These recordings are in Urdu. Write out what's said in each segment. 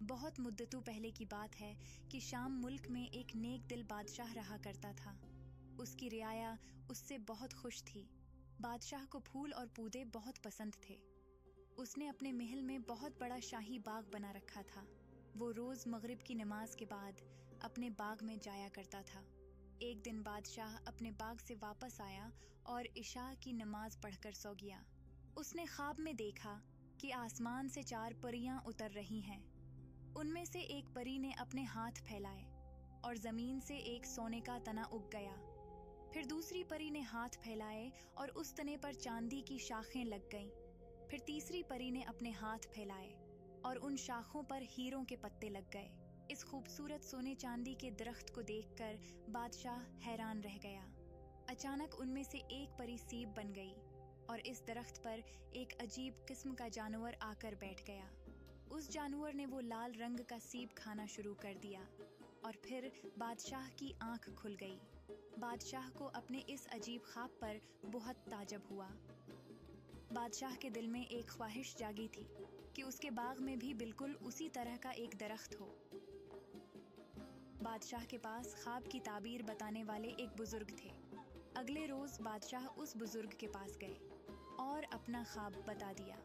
بہت مدتوں پہلے کی بات ہے کہ شام ملک میں ایک نیک دل بادشاہ رہا کرتا تھا۔ اس کی رعایا اس سے بہت خوش تھی۔ بادشاہ کو پھول اور پودے بہت پسند تھے۔ اس نے اپنے محل میں بہت بڑا شاہی باغ بنا رکھا تھا۔ وہ روز مغرب کی نماز کے بعد اپنے باغ میں جایا کرتا تھا۔ ایک دن بادشاہ اپنے باغ سے واپس آیا اور عشاء کی نماز پڑھ کر سو گیا۔ اس نے خواب میں دیکھا کہ آسمان سے 4 پریاں اتر رہی ہیں۔ ان میں سے ایک پری نے اپنے ہاتھ پھیلائے اور زمین سے ایک سونے کا تنا اگ گیا۔ پھر دوسری پری نے ہاتھ پھیلائے اور اس تنے پر چاندی کی شاخیں لگ گئیں۔ پھر تیسری پری نے اپنے ہاتھ پھیلائے اور ان شاخوں پر ہیروں کے پتے لگ گئے۔ اس خوبصورت سونے چاندی کے درخت کو دیکھ کر بادشاہ حیران رہ گیا۔ اچانک ان میں سے ایک پری سیب بن گئی اور اس درخت پر ایک عجیب قسم کا جانور آ کر بیٹھ گیا۔ اس جانور نے وہ لال رنگ کا سیب کھانا شروع کر دیا اور پھر بادشاہ کی آنکھ کھل گئی۔ بادشاہ کو اپنے اس عجیب خواب پر بہت تعجب ہوا۔ بادشاہ کے دل میں ایک خواہش جاگی تھی کہ اس کے باغ میں بھی بالکل اسی طرح کا ایک درخت ہو۔ بادشاہ کے پاس خواب کی تعبیر بتانے والے ایک بزرگ تھے۔ اگلے روز بادشاہ اس بزرگ کے پاس گئے اور اپنا خواب بتا دیا۔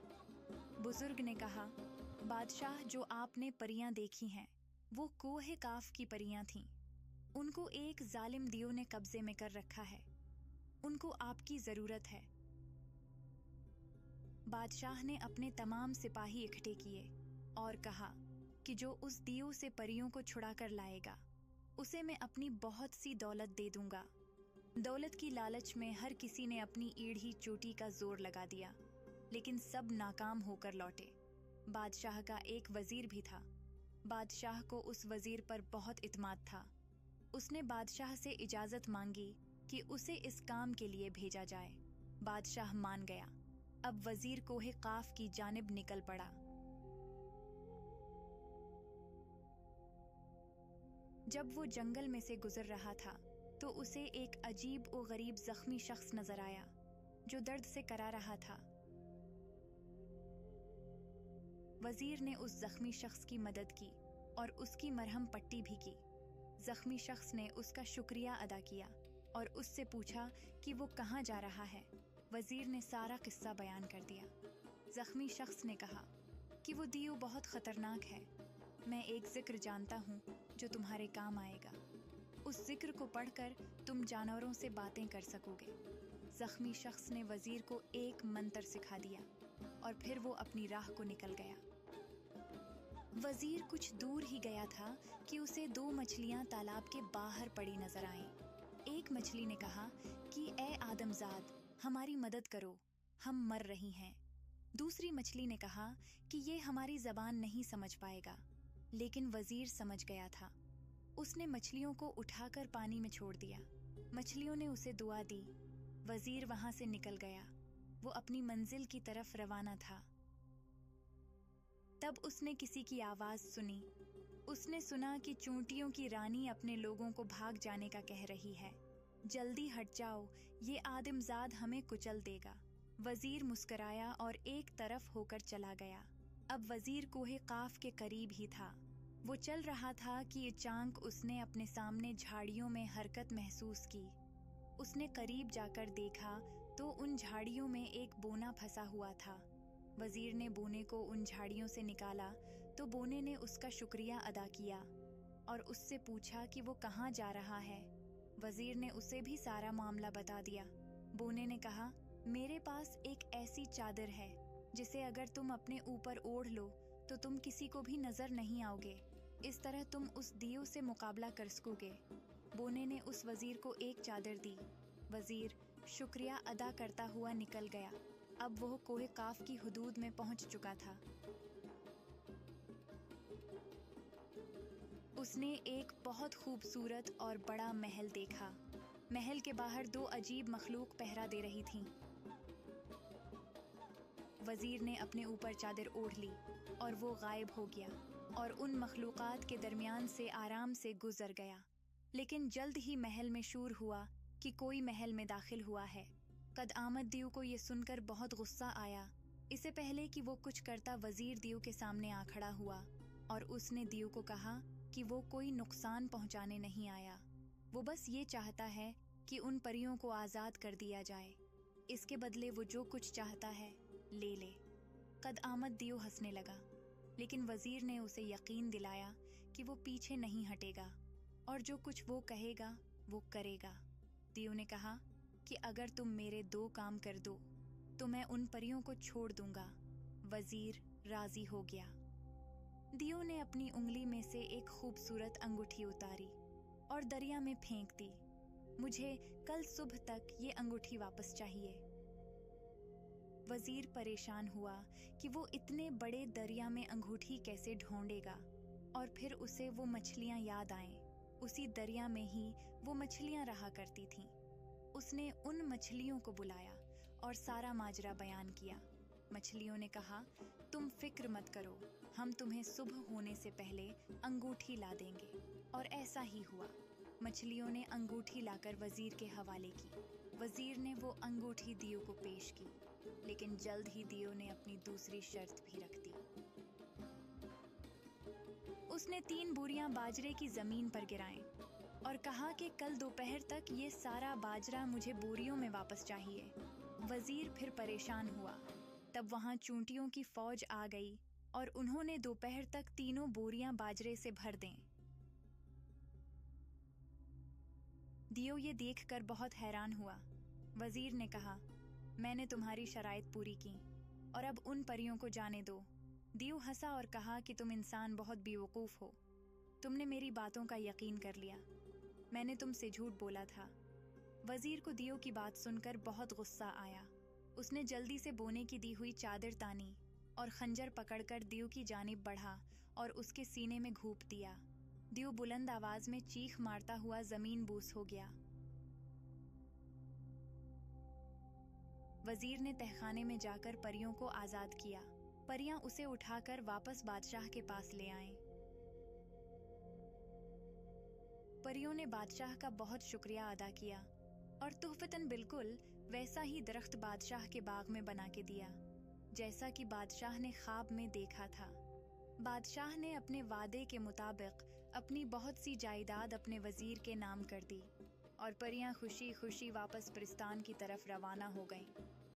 بزرگ نے کہا، بادشاہ، جو آپ نے پریاں دیکھی ہیں وہ کوہ کاف کی پریاں تھیں۔ ان کو ایک ظالم دیو نے قبضے میں کر رکھا ہے۔ ان کو آپ کی ضرورت ہے۔ بادشاہ نے اپنے تمام سپاہی اکٹھے کیے اور کہا کہ جو اس دیو سے پریوں کو چھڑا کر لائے گا اسے میں اپنی بہت سی دولت دے دوں گا۔ دولت کی لالچ میں ہر کسی نے اپنی ایڑھی چوٹی کا زور لگا دیا، لیکن سب ناکام ہو کر لوٹے۔ بادشاہ کا ایک وزیر بھی تھا۔ بادشاہ کو اس وزیر پر بہت اعتماد تھا۔ اس نے بادشاہ سے اجازت مانگی کہ اسے اس کام کے لیے بھیجا جائے۔ بادشاہ مان گیا۔ اب وزیر کوہ قاف کی جانب نکل پڑا۔ جب وہ جنگل میں سے گزر رہا تھا تو اسے ایک عجیب و غریب زخمی شخص نظر آیا جو درد سے کرا رہا تھا۔ وزیر نے اس زخمی شخص کی مدد کی اور اس کی مرہم پٹی بھی کی۔ زخمی شخص نے اس کا شکریہ ادا کیا اور اس سے پوچھا کہ وہ کہاں جا رہا ہے۔ وزیر نے سارا قصہ بیان کر دیا۔ زخمی شخص نے کہا کہ وہ دیو بہت خطرناک ہے۔ میں ایک ذکر جانتا ہوں جو تمہارے کام آئے گا۔ اس ذکر کو پڑھ کر تم جانوروں سے باتیں کر سکو گے۔ زخمی شخص نے وزیر کو ایک منتر سکھا دیا اور پھر وہ اپنی راہ کو نکل گیا۔ وزیر کچھ دور ہی گیا تھا کہ اسے 2 مچھلیاں تالاب کے باہر پڑی نظر آئیں۔ ایک مچھلی نے کہا کہ اے آدم زاد، ہماری مدد کرو، ہم مر رہی ہیں۔ دوسری مچھلی نے کہا کہ یہ ہماری زبان نہیں سمجھ پائے گا، لیکن وزیر سمجھ گیا تھا۔ اس نے مچھلیوں کو اٹھا کر پانی میں چھوڑ دیا۔ مچھلیوں نے اسے دعا دی۔ وزیر وہاں سے نکل گیا۔ وہ اپنی منزل کی طرف روانہ تھا۔ تب اس نے کسی کی آواز سنی۔ اس نے سنا کہ چونٹیوں کی رانی اپنے لوگوں کو بھاگ جانے کا کہہ رہی ہے۔ جلدی ہٹ جاؤ، یہ آدم زاد ہمیں کچل دے گا۔ وزیر مسکرایا اور ایک طرف ہو کر چلا گیا۔ اب وزیر کوہ قاف کے قریب ہی تھا۔ وہ چل رہا تھا کہ اچانک اس نے اپنے سامنے جھاڑیوں میں حرکت محسوس کی۔ اس نے قریب جا کر دیکھا تو ان جھاڑیوں میں ایک بونا پھنسا ہوا تھا۔ وزیر نے بونے کو ان جھاڑیوں سے نکالا تو بونے نے اس کا شکریہ ادا کیا اور اس سے پوچھا کہ وہ کہاں جا رہا ہے۔ وزیر نے اسے بھی سارا معاملہ بتا دیا۔ بونے نے کہا، میرے پاس ایک ایسی چادر ہے جسے اگر تم اپنے اوپر اوڑھ لو تو تم کسی کو بھی نظر نہیں آؤ گے۔ اس طرح تم اس دیو سے مقابلہ کر سکو گے۔ بونے نے اس وزیر کو ایک چادر دی۔ وزیر شکریہ ادا کرتا ہوا نکل گیا۔ اب وہ کوہ قاف کی حدود میں پہنچ چکا تھا۔ اس نے ایک بہت خوبصورت اور بڑا محل دیکھا۔ محل کے باہر 2 عجیب مخلوق پہرا دے رہی تھیں۔ وزیر نے اپنے اوپر چادر اوڑھ لی اور وہ غائب ہو گیا اور ان مخلوقات کے درمیان سے آرام سے گزر گیا۔ لیکن جلد ہی محل میں شور ہوا کہ کوئی محل میں داخل ہوا ہے۔ قد آمد دیو کو یہ سن کر بہت غصہ آیا۔ اسے پہلے کہ وہ کچھ کرتا وزیر دیو کے سامنے آ کھڑا ہوا اور اس نے دیو کو کہا کہ وہ کوئی نقصان پہنچانے نہیں آیا، وہ بس یہ چاہتا ہے کہ ان پریوں کو آزاد کر دیا جائے، اس کے بدلے وہ جو کچھ چاہتا ہے لے لے۔ قد آمد دیو ہنسنے لگا، لیکن وزیر نے اسے یقین دلایا کہ وہ پیچھے نہیں ہٹے گا اور جو کچھ وہ کہے گا وہ کرے گا۔ دیو نے کہا کہ اگر تم میرے 2 کام کر دو تو میں ان پریوں کو چھوڑ دوں گا۔ وزیر راضی ہو گیا۔ دیو نے اپنی انگلی میں سے ایک خوبصورت انگوٹھی اتاری اور دریا میں پھینک دی۔ مجھے کل صبح تک یہ انگوٹھی واپس چاہیے۔ وزیر پریشان ہوا کہ وہ اتنے بڑے دریا میں انگوٹھی کیسے ڈھونڈے گا، اور پھر اسے وہ مچھلیاں یاد آئیں۔ اسی دریا میں ہی وہ مچھلیاں رہا کرتی تھیں۔ اس نے ان مچھلیوں کو بلایا اور سارا ماجرا بیان کیا۔ مچھلیوں نے کہا، تم فکر مت کرو، ہم تمہیں صبح ہونے سے پہلے انگوٹھی لا دیں گے۔ اور ایسا ہی ہوا۔ مچھلیوں نے انگوٹھی لا کر وزیر کے حوالے کی۔ وزیر نے وہ انگوٹھی دیو کو پیش کی، لیکن جلد ہی دیو نے اپنی دوسری شرط بھی رکھ دی۔ اس نے 3 بوریاں باجرے کی زمین پر گرائیں اور کہا کہ کل دوپہر تک یہ سارا باجرا مجھے بوریوں میں واپس چاہیے۔ وزیر پھر پریشان ہوا۔ تب وہاں چونٹیوں کی فوج آ گئی اور انہوں نے دوپہر تک 3 بوریاں باجرے سے بھر دیں۔ دیو یہ دیکھ کر بہت حیران ہوا۔ وزیر نے کہا، میں نے تمہاری شرائط پوری کی اور اب ان پریوں کو جانے دو۔ دیو ہنسا اور کہا کہ تم انسان بہت بیوقوف ہو، تم نے میری باتوں کا یقین کر لیا، میں نے تم سے جھوٹ بولا تھا۔ وزیر کو دیو کی بات سن کر بہت غصہ آیا۔ اس نے جلدی سے بونے کی دی ہوئی چادر تانی اور خنجر پکڑ کر دیو کی جانب بڑھا اور اس کے سینے میں گھونپ دیا۔ دیو بلند آواز میں چیخ مارتا ہوا زمین بوس ہو گیا۔ وزیر نے تہخانے میں جا کر پریوں کو آزاد کیا۔ پریاں اسے اٹھا کر واپس بادشاہ کے پاس لے آئیں۔ پریوں نے بادشاہ کا بہت شکریہ ادا کیا اور تحفتاً بالکل ویسا ہی درخت بادشاہ کے باغ میں بنا کے دیا جیسا کہ بادشاہ نے خواب میں دیکھا تھا۔ بادشاہ نے اپنے وعدے کے مطابق اپنی بہت سی جائیداد اپنے وزیر کے نام کر دی اور پریاں خوشی خوشی واپس پرستان کی طرف روانہ ہو گئیں۔